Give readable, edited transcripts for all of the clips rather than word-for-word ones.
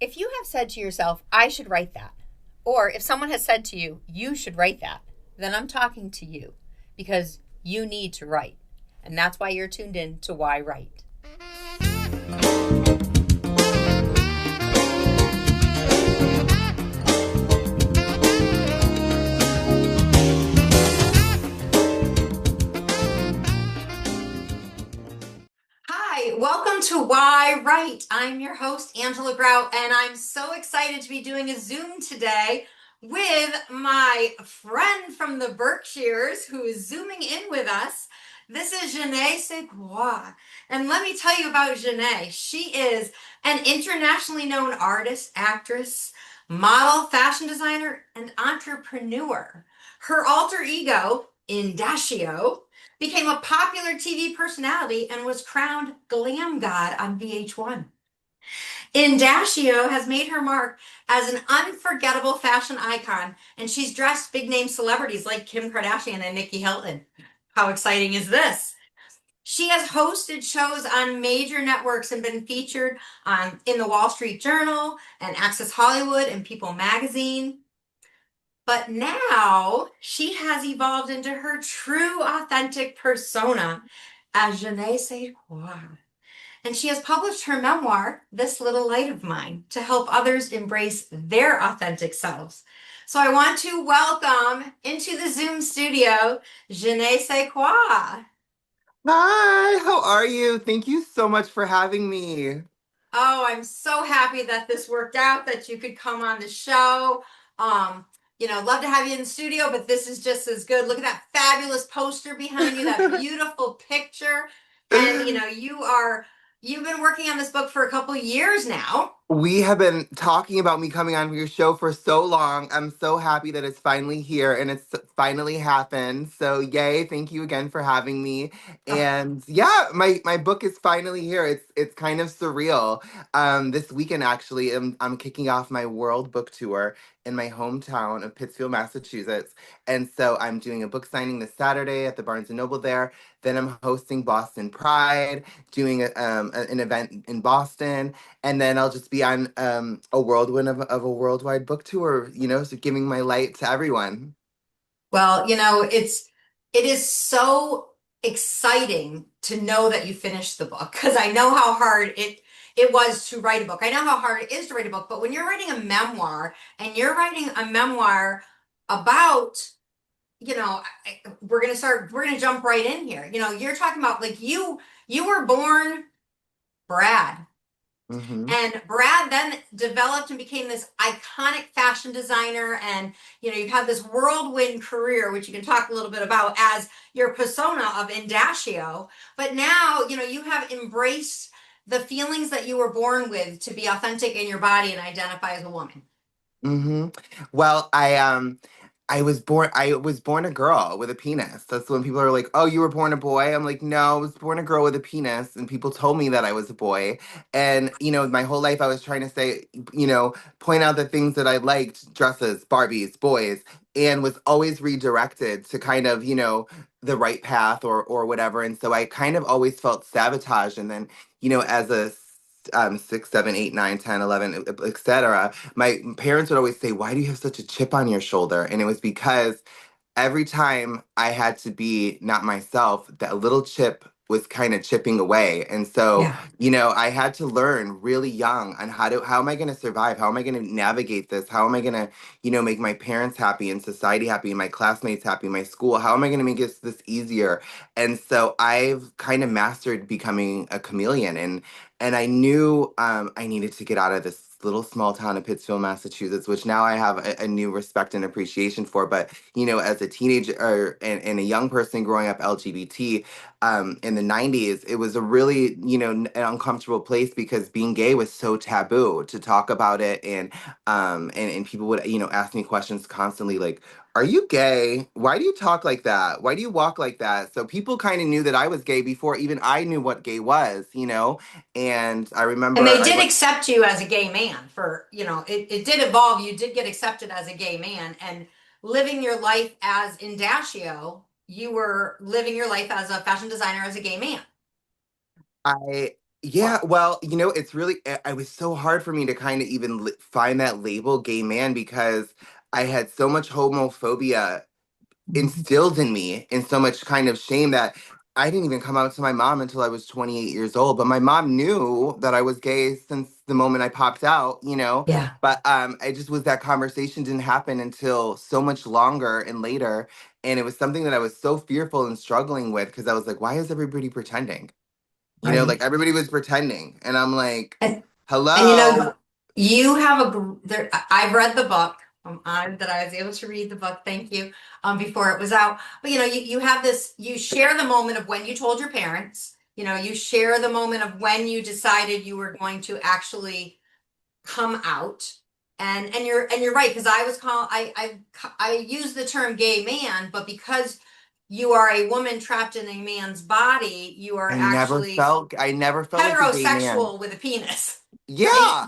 If you have said to yourself, I should write that, or if someone has said to you, you should write that, then I'm talking to you because you need to write. And that's why you're tuned in to Why Write. Hi, welcome to Why Write. I'm your host, Angela Grout, and I'm so excited to be doing a Zoom today with my friend from the Berkshires who is Zooming in with us. This is Jene Sais Quoi. And let me tell you about Jene. She is an internationally known artist, actress, model, fashion designer, and entrepreneur. Her alter ego, Indashio, became a popular TV personality and was crowned Glam God on VH1. Indashio has made her mark as an unforgettable fashion icon, and she's dressed big name celebrities like Kim Kardashian and Nikki Hilton. How exciting is this? She has hosted shows on major networks and been featured in the Wall Street Journal and Access Hollywood and People magazine. But now she has evolved into her true authentic persona as Jene Sais Quoi. And she has published her memoir, This Little Light of Mine, to help others embrace their authentic selves. So I want to welcome into the Zoom studio, Jene Sais Quoi. Hi, how are you? Thank you so much for having me. Oh, I'm so happy that this worked out, that you could come on the show. Love to have you in the studio, but this is just as good. Look at that fabulous poster behind you, that beautiful picture. And you've been working on this book for a couple years now. We have been talking about me coming on your show for so long. I'm so happy that it's finally here and it's finally happened. So yay, thank you again for having me. Oh, And yeah, my book is finally here. It's kind of surreal. This weekend actually I'm kicking off my world book tour in my hometown of Pittsfield, Massachusetts. And so I'm doing a book signing this Saturday at the Barnes& and Noble there. Then I'm hosting Boston Pride, doing an event in Boston, and then I'll just be on a whirlwind of a worldwide book tour, so giving my light to everyone. well, it is so exciting to know that you finished the book because I know how hard it was to write a book. I know how hard it is to write a book, but when you're writing a memoir and you're writing a memoir about, we're gonna jump right in here. You're talking about like you were born Brad. Hmm. And Brad then developed and became this iconic fashion designer. And, you've had this whirlwind career, which you can talk a little bit about as your persona of Indashio. But now, you have embraced the feelings that you were born with to be authentic in your body and identify as a woman. Hmm. Well, I was born a girl with a penis. That's when people are like, "Oh, you were born a boy." I'm like, "No, I was born a girl with a penis." And people told me that I was a boy. And my whole life I was trying to say, point out the things that I liked, dresses, Barbies, boys, and was always redirected to kind of, the right path or whatever. And so I kind of always felt sabotaged. And then, as a 6, 7, 8, 9, 10, 11, etc. My parents would always say, "Why do you have such a chip on your shoulder?" And it was because every time I had to be not myself, that little chip was kind of chipping away. And so, Yeah. I had to learn really young on how am I going to survive? How am I going to navigate this? How am I going to, make my parents happy and society happy and my classmates happy, my school? How am I going to make this easier? And so I've kind of mastered becoming a chameleon, and I knew I needed to get out of this little small town of Pittsfield, Massachusetts, which now I have a new respect and appreciation for. But as a teenager and a young person growing up LGBT in the '90s, it was a really an uncomfortable place because being gay was so taboo to talk about it, and people would ask me questions constantly like, "Are you gay? Why do you talk like that? Why do you walk like that?" So people kind of knew that I was gay before even I knew what gay was. And I And remember they I did went. accept you as a gay man it did evolve. You did get accepted as a gay man and living your life as Indashio, you were living your life as a fashion designer as a gay man. Yeah, well, it's really, it was so hard for me to kind of even find that label gay man because I had so much homophobia instilled in me and so much kind of shame that I didn't even come out to my mom until I was 28 years old. But my mom knew that I was gay since the moment I popped out. Yeah. But I just was that conversation didn't happen until so much longer and later. And it was something that I was so fearful and struggling with because I was like, why is everybody pretending? Right. Like everybody was pretending. And I'm like, And, and hello. you have there. I've read the book. I'm honored that I was able to read the book. Thank you. Before it was out, but you have this. You share the moment of when you told your parents. You share the moment of when you decided you were going to actually come out. And you're right, because I was called I use the term gay man, but because you are a woman trapped in a man's body, you are actually I never felt like a gay man. heterosexual with a penis. Right? Yeah.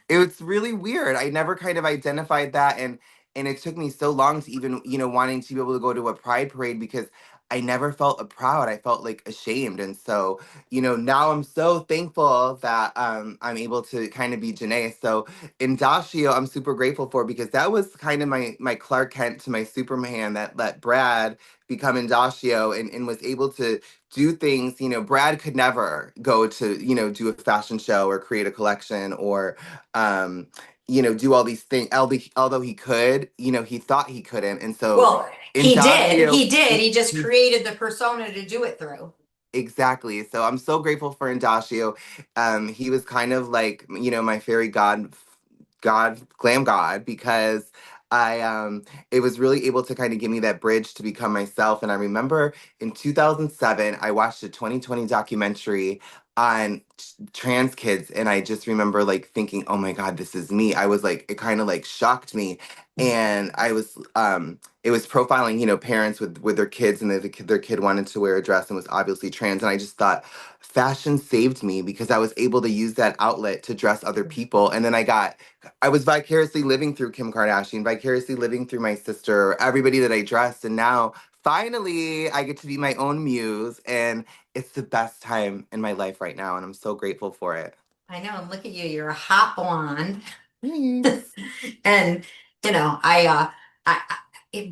It was really weird. I never kind of identified that and it took me so long to even, wanting to be able to go to a pride parade because I never felt proud. I felt like ashamed. And so, now I'm so thankful that I'm able to kind of be Jene. So Indacio, I'm super grateful for because that was kind of my Clark Kent to my Superman that let Brad become Indacio and was able to do things, Brad could never go to, do a fashion show or create a collection or um, do all these things. Although he could, he thought he couldn't. And so Well, he did. Indacio, He did. he, He just he created the persona to do it through. exactly. So I'm so grateful for Indacio. He was kind of like, my fairy god, glam god, because I it was really able to kind of give me that bridge to become myself. And I remember in 2007, I watched a 2020 documentary on trans kids, and I just remember like thinking, oh my God, this is me. I was like, it kind of like shocked me. And I was it was profiling, parents with their kids, and their kid wanted to wear a dress and was obviously trans. And I just thought fashion saved me because I was able to use that outlet to dress other people. And then I was vicariously living through Kim Kardashian, vicariously living through my sister, everybody that I dressed. And now finally I get to be my own muse. And it's the best time in my life right now. And I'm so grateful for it. I know, and look at you, you're a hot blonde. Thanks. And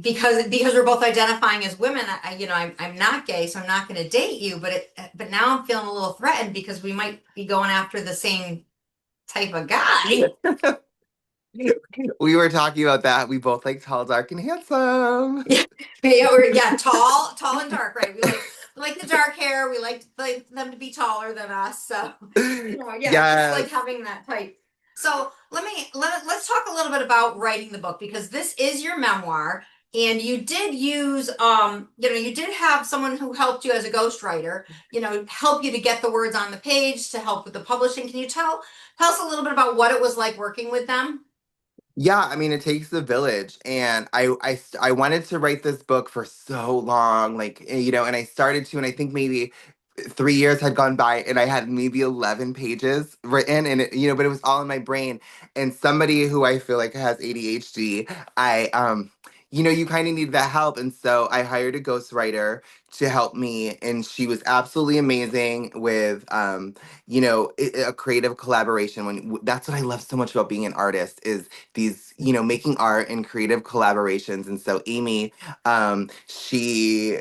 because we're both identifying as women, I'm not gay, so I'm not going to date you. But now I'm feeling a little threatened because we might be going after the same type of guy. We were talking about that. We both like tall, dark, and handsome. Yeah, yeah, tall and dark, right? We like the dark hair. We like them to be taller than us. So yeah, just like Yes. having that type. So let's talk a little bit about writing the book, because this is your memoir, and you did use you did have someone who helped you as a ghostwriter, help you to get the words on the page, to help with the publishing. Can you tell us a little bit about what it was like working with them? Yeah, I mean, it takes a village, and I wanted to write this book for so long, like and I started to, and I think maybe 3 years had gone by, and I had maybe 11 pages written, and but it was all in my brain. And somebody who I feel like has ADHD, I you kind of need that help, and so I hired a ghostwriter to help me, and she was absolutely amazing with a creative collaboration. That's what I love so much about being an artist is these making art and creative collaborations. And so Amy, she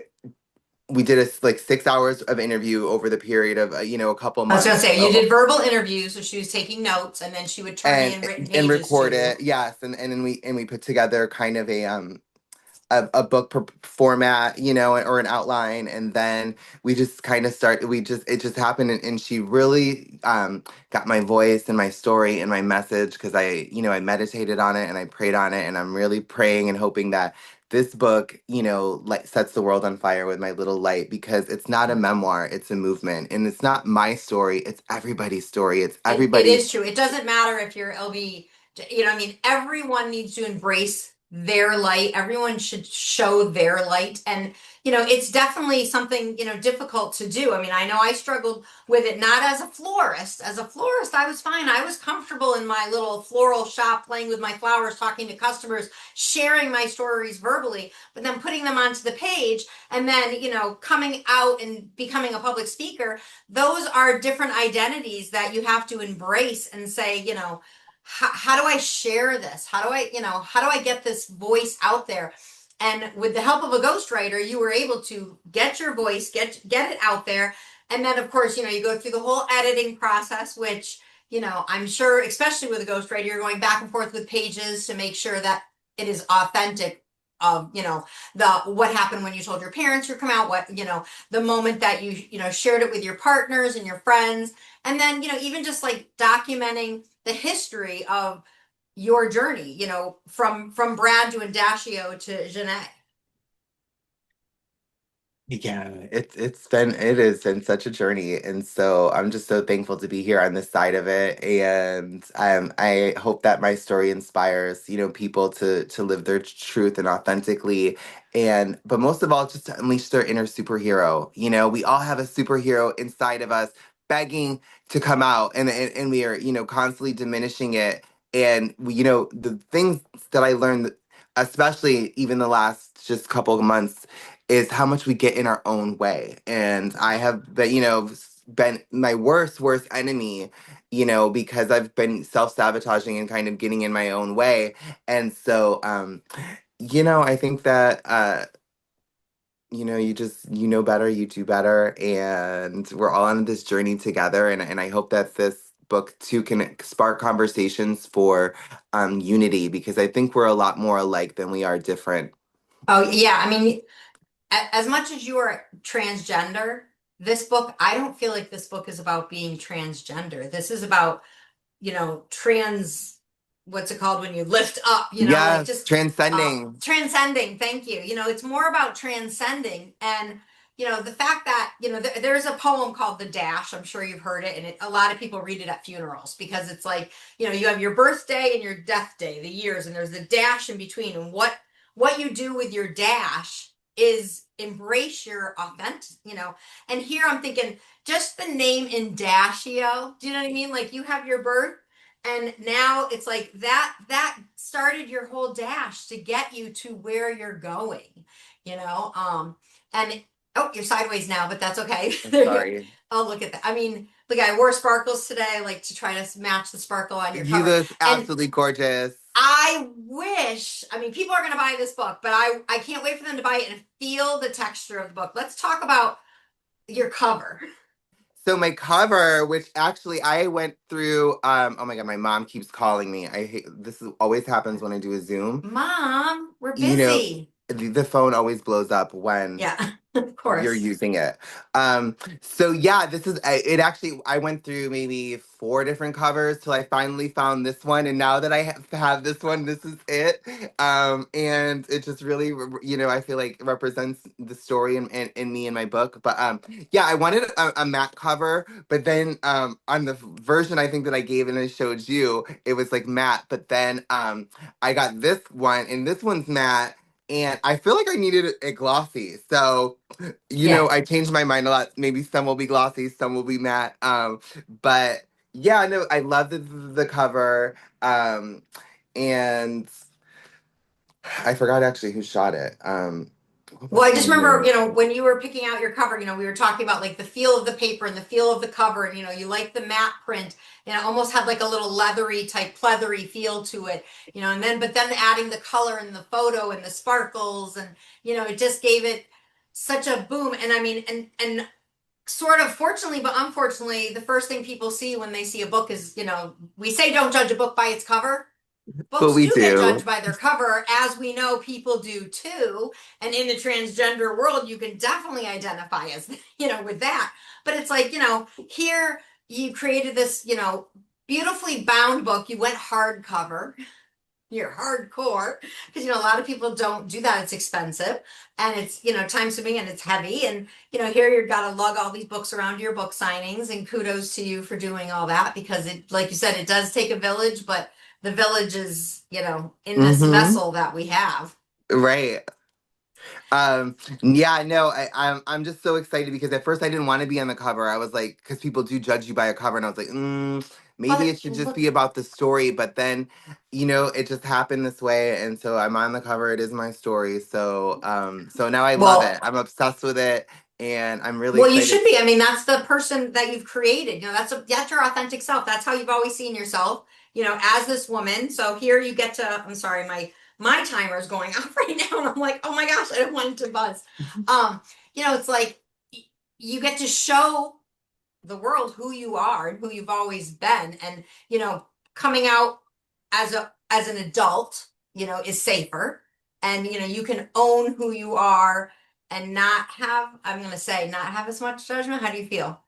we did like 6 hours of interview over the period of a couple I was gonna months. say you did verbal interviews, so she was taking notes, and then she would turn and in written and pages to record you. it, yes. And then we put together kind of a book format, or an outline, and then we just kind of start. We just it just happened, and she really got my voice and my story and my message because I meditated on it and I prayed on it, and I'm really praying and hoping that this book, like sets the world on fire with my little light because it's not a memoir, it's a movement, and it's not my story, it's everybody's story, it's It everybody's. is true. It doesn't matter if you're LB, what I mean? Everyone needs to embrace their light. Everyone should show their light. And, it's definitely something, difficult to do. I mean, I know I struggled with it, not as a florist. As a florist, I was fine. I was comfortable in my little floral shop, playing with my flowers, talking to customers, sharing my stories verbally, but then putting them onto the page and then, coming out and becoming a public speaker, those are different identities that you have to embrace and say, how do I share this? How do I get this voice out there? And with the help of a ghostwriter, you were able to get your voice, get it out there. And then of course, you go through the whole editing process, which, I'm sure, especially with a ghostwriter, you're going back and forth with pages to make sure that it is authentic of, the what happened when you told your parents you're come out, what, the moment that you shared it with your partners and your friends. And then, even just like documenting the history of your journey, from Brad to Indashio to Jene. Yeah, it has been such a journey, and so I'm just so thankful to be here on this side of it, and I hope that my story inspires people to live their truth and authentically, and but most of all, just to unleash their inner superhero. We all have a superhero inside of us, begging to come out, and we are constantly diminishing it, and the things that I learned, especially even the last just couple of months, is how much we get in our own way. And I have been, been my worst enemy, because I've been self-sabotaging and kind of getting in my own way. And so, I think that, you just, better, you do better. And we're all on this journey together. And I hope that this book too can spark conversations for unity, because I think we're a lot more alike than we are different. Oh, yeah. I mean, as much as you are transgender, this book, I don't feel like this book is about being transgender. This is about, what's it called when you lift up, like Yes, just transcending. transcending. Thank you. It's more about transcending. And, the fact that, there's a poem called The Dash. I'm sure you've heard it. And a lot of people read it at funerals because it's like, you have your birthday and your death day, the years, and there's the dash in between. And what you do with your dash is embrace your authentic, and here I'm thinking just the name Indashio. Do you know what I mean? Like you have your birth and now it's like that started your whole dash to get you to where you're going, and oh, you're sideways now, but that's okay. I'm There you go. sorry. Oh, look at that. I mean, look, I wore sparkles today, like to try to match the sparkle on your You cover. look And absolutely gorgeous. I wish, I mean, people are going to buy this book, but I can't wait for them to buy it and feel the texture of the book. Let's talk about your cover. So my cover, which actually I went through, oh my God, my mom keeps calling me. I hate always happens when I do a Zoom. Mom, we're You know, busy. the phone always blows up when Yeah, of you're course. using it. So yeah, this is it. Actually, I went through maybe four different covers till I finally found this one, and now that I have this one, this is it. And it just really, I feel like represents the story and me in my book. But yeah, I wanted a matte cover, but then on the version I think that I gave and I showed you, it was like matte. But then I got this one, and this one's matte. And I feel like I needed it glossy. So Yeah. I changed my mind a lot. Maybe some will be glossy, some will be matte. But yeah, no, I love the cover. And I forgot actually who shot it. What Well, was I the just remember, name? when you were picking out your cover, we were talking about like the feel of the paper and the feel of the cover, and you like the matte print, and it almost had like a little leathery type pleathery feel to it, and then but then adding the color and the photo and the sparkles, and it just gave it such a boom. And I mean, and sort of fortunately but unfortunately, the first thing people see when they see a book is, we say don't judge a book by its cover. But Books we do get judged do. by their cover, as we know people do too. And in the transgender world, you can definitely identify as, with that. But it's like, here you created this, beautifully bound book. You went hardcover. You're hardcore because a lot of people don't do that. It's expensive and it's time consuming and it's heavy, and here you've got to lug all these books around to your book signings, and kudos to you for doing all that because it, like you said, it does take a village, but the village is, in this Mm-hmm. vessel that we have. Right. Um, yeah, no, I'm just so excited because at first I didn't want to be on the cover. I was like, because people do judge you by a cover, and I was like, maybe But it should just look, be about the story. But then, it just happened this way, and so I'm on the cover. It is my story. So now I love it. well, I'm obsessed with it, and I'm really Well, you excited. should be. I mean, that's the person that you've created. That's your authentic self. That's how you've always seen yourself, as this woman. So here you get to, I'm sorry, my timer is going off right now, and I'm like, oh my gosh, I don't want it to buzz. Um, it's like you get to show the world who you are and who you've always been. And, coming out as an adult, is safer. And, you can own who you are and not have, I'm going to say, not have as much judgment. How do you feel?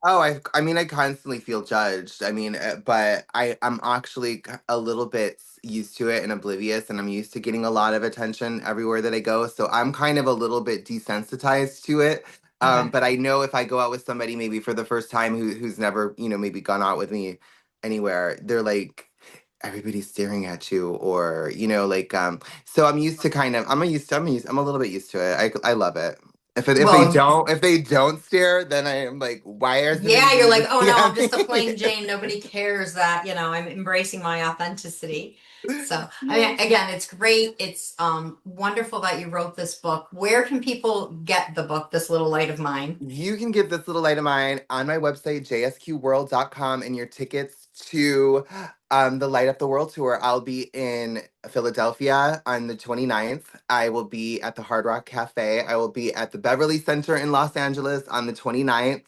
Oh, I mean, I constantly feel judged. I mean, but I'm actually a little bit used to it and oblivious, and I'm used to getting a lot of attention everywhere that I go. So I'm kind of a little bit desensitized to it. Okay. But I know if I go out with somebody maybe for the first time who's never, maybe gone out with me anywhere, they're like, everybody's staring at you, or so I'm used to I'm a little bit used to it. I love it. Well, If they don't stare, then I am like, why isn't yeah, you're anybody like, oh looking no, I'm at just a me? plain Jane. Nobody cares that, I'm embracing my authenticity. So, I mean, Yeah. again, it's great. It's wonderful that you wrote this book. Where can people get the book, This Little Light of Mine? You can get this little light of mine on my website, jsqworld.com, and your tickets to the Light Up the World tour. I'll be in Philadelphia on the 29th. I will be at the Hard Rock Cafe. I will be at the Beverly Center in Los Angeles on the 29th.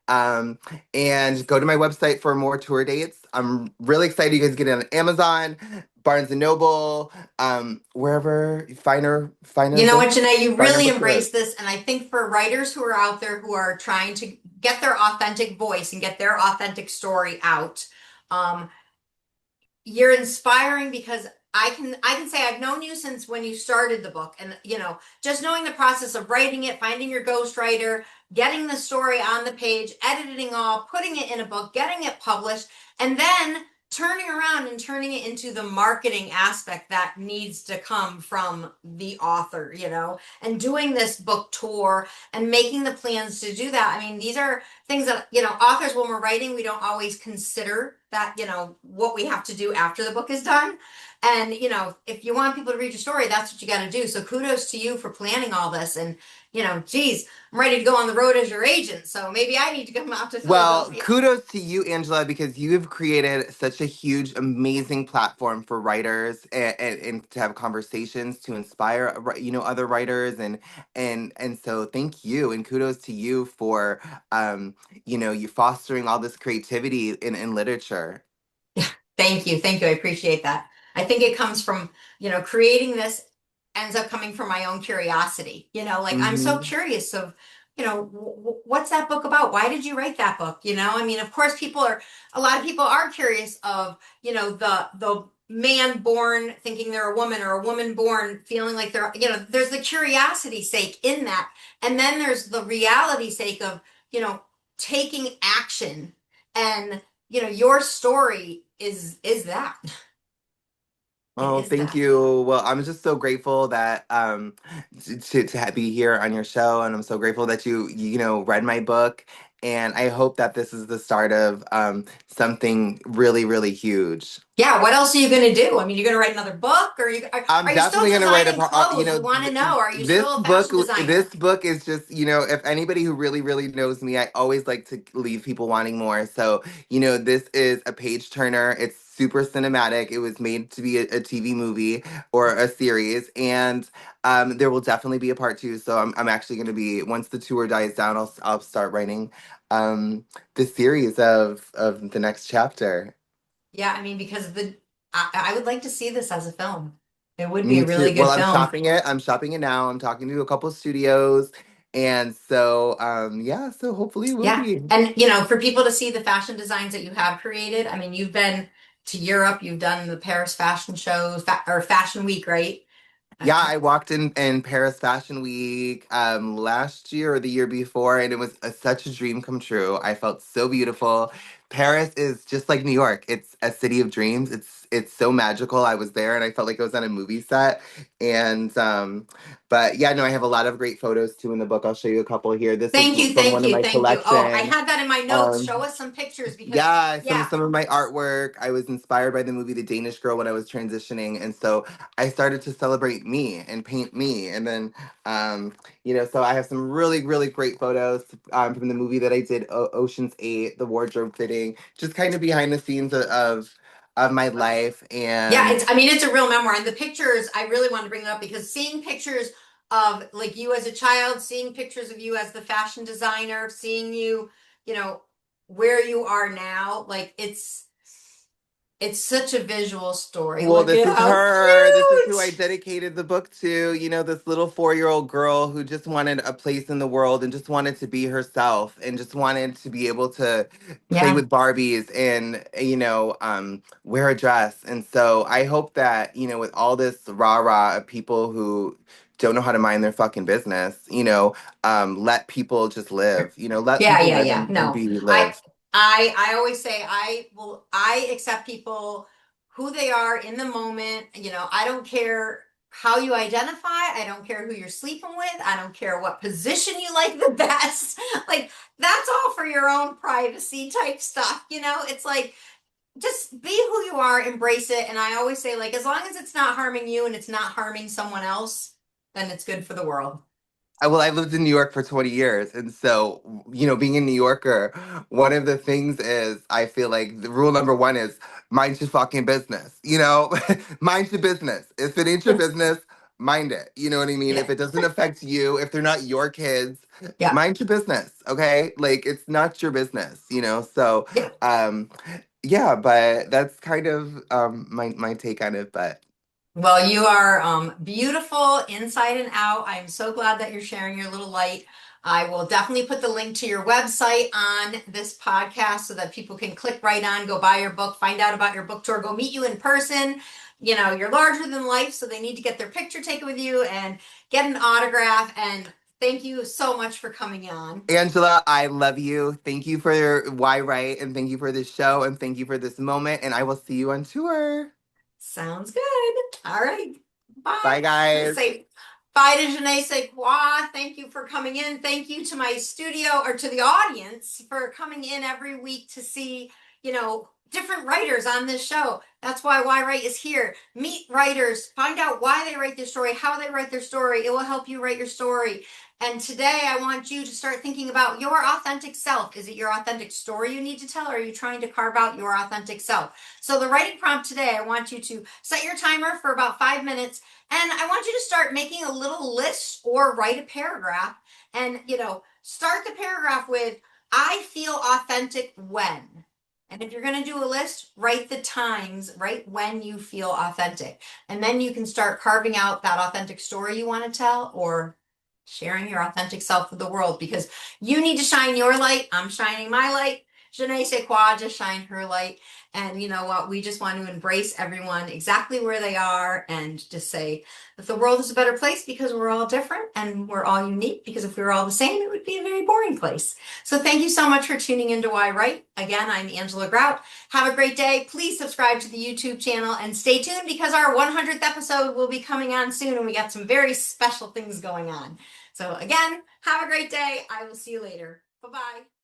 Um, and go to my website for more tour dates. I'm really excited. You guys get it on Amazon, Barnes and Noble, wherever You know what, Janae, you finer really books it is. embrace this. And I think for writers who are out there who are trying to get their authentic voice and get their authentic story out, um, you're inspiring because I can say I've known you since when you started the book, and just knowing the process of writing it, finding your ghostwriter, getting the story on the page, editing all, putting it in a book, getting it published, and then turning around and turning it into the marketing aspect that needs to come from the author, and doing this book tour and making the plans to do that. I mean, these are things that, authors, when we're writing, we don't always consider that, what we have to do after the book is done. And, if you want people to read your story, that's what you got to do. So kudos to you for planning all this. And, geez, I'm ready to go on the road as your agent. So maybe I need to come out to Well, Philadelphia. kudos to you, Angela, because you have created such a huge, amazing platform for writers and to have conversations to inspire, other writers and so thank you and kudos to you for, you fostering all this creativity in literature. Thank you. Thank you. I appreciate that. I think it comes from, creating this ends up coming from my own curiosity. Like I'm so Hmm. curious of, what's that book about? Why did you write that book? I mean, of course, a lot of people are curious of, the man born thinking they're a woman or a woman born feeling like they're, there's the curiosity sake in that. And then there's the reality sake of, taking action. And your story is that. It Oh, is thank that. you. Well, I'm just so grateful that be here on your show, and I'm so grateful that you read my book, and I hope that this is the start of something really, really huge. Yeah, what else are you going to do? I mean, you're going to write another book, or I'm are you still definitely gonna write designing clothes? We want to know, are you this still a book. fashion This designer? book is just if anybody who really really knows me, I always like to leave people wanting more. So this is a page turner. It's super cinematic. It was made to be a TV movie or a series, and there will definitely be a part two. So I'm actually gonna be once the tour dies down, I'll start writing um the series of the next chapter. Yeah, I mean, because I would like to see this as a film. It would be Me a too. really Well, good I'm film. shopping it. I'm shopping it now. I'm talking to a couple studios. And so, yeah, so hopefully it will Yeah. be. And, for people to see the fashion designs that you have created, I mean, you've been to Europe, you've done the Paris fashion shows, or Fashion Week, right? Yeah, Okay. I walked in Paris Fashion Week last year or the year before, and it was such a dream come true. I felt so beautiful. Paris is just like New York. It's a city of dreams. It's so magical. I was there and I felt like I was on a movie set. And but yeah, no, I have a lot of great photos too in the book. I'll show you a couple here. This is Thank you, from thank one of you, my thank you. Oh, I collection. had that in my notes. Um, Show us some pictures because, yeah, yeah, some of my artwork. I was inspired by the movie The Danish Girl when I was transitioning, and so I started to celebrate me and paint me. And then, so I have some really great photos from the movie that I did, Ocean's 8, the wardrobe fitting, just kind of behind the scenes of my life. yeah, And I mean, it's a real memoir. And the pictures, I really wanted to bring it up because seeing pictures of like you as a child, seeing pictures of you as the fashion designer, seeing you, you know, where you are now, like it's such a visual story. well, Look this at is how her. This is who I cute. dedicated the book to. This little 4-year-old girl who just wanted a place in the world and just wanted to be herself and just wanted to be able to play Yeah. with Barbies and, wear a dress. And so I hope that, with all this rah-rah of people who don't know how to mind their fucking business, let people just live, let Yeah, people yeah, live yeah. and No. be I live. I always say I accept people who they are in the moment. I don't care how you identify. I don't care who you're sleeping with. I don't care what position you like the best. Like that's all for your own privacy type stuff. It's like just be who you are, embrace it. And I always say like as long as it's not harming you and it's not harming someone else, then it's good for the world. Well, I lived in New York for 20 years. And so, being a New Yorker, one of the things is I feel like the rule number one is mind your fucking business, mind your business. If it ain't your business, mind it. You know what I mean? Yeah. If it doesn't affect you, if they're not your kids, Yeah. mind your business. Okay. Like it's not your business. So, Yeah. yeah, but that's kind of my take on it. But Well, you are beautiful inside and out. I'm so glad that you're sharing your little light. I will definitely put the link to your website on this podcast so that people can click right on, go buy your book, find out about your book tour, go meet you in person. You're larger than life, so they need to get their picture taken with you and get an autograph. And thank you so much for coming on. Angela, I love you. Thank you for your yWrite and thank you for this show and thank you for this moment. And I will see you on tour. Sounds good. All right. Bye. Bye, guys. Say bye to Jene Sais Quoi. Thank you for coming in. Thank you to my studio or to the audience for coming in every week to see, different writers on this show. That's why yWrite is here. Meet writers, find out why they write their story, how they write their story. It will help you write your story. And today I want you to start thinking about your authentic self. Is it your authentic story you need to tell, or are you trying to carve out your authentic self? So the writing prompt today, I want you to set your timer for about 5 minutes, and I want you to start making a little list or write a paragraph. And, start the paragraph with, I feel authentic when. And if you're going to do a list, write the times, right when you feel authentic. And then you can start carving out that authentic story you want to tell or sharing your authentic self with the world because you need to shine your light. I'm shining my light. Jene Sais Quoi, just shine her light. And you know what? We just want to embrace everyone exactly where they are and just say that the world is a better place because we're all different and we're all unique. Because if we were all the same, it would be a very boring place. So thank you so much for tuning into yWrite. Again, I'm Angela Grout. Have a great day. Please subscribe to the YouTube channel and stay tuned because our 100th episode will be coming on soon and we got some very special things going on. So again, have a great day. I will see you later. Bye-bye.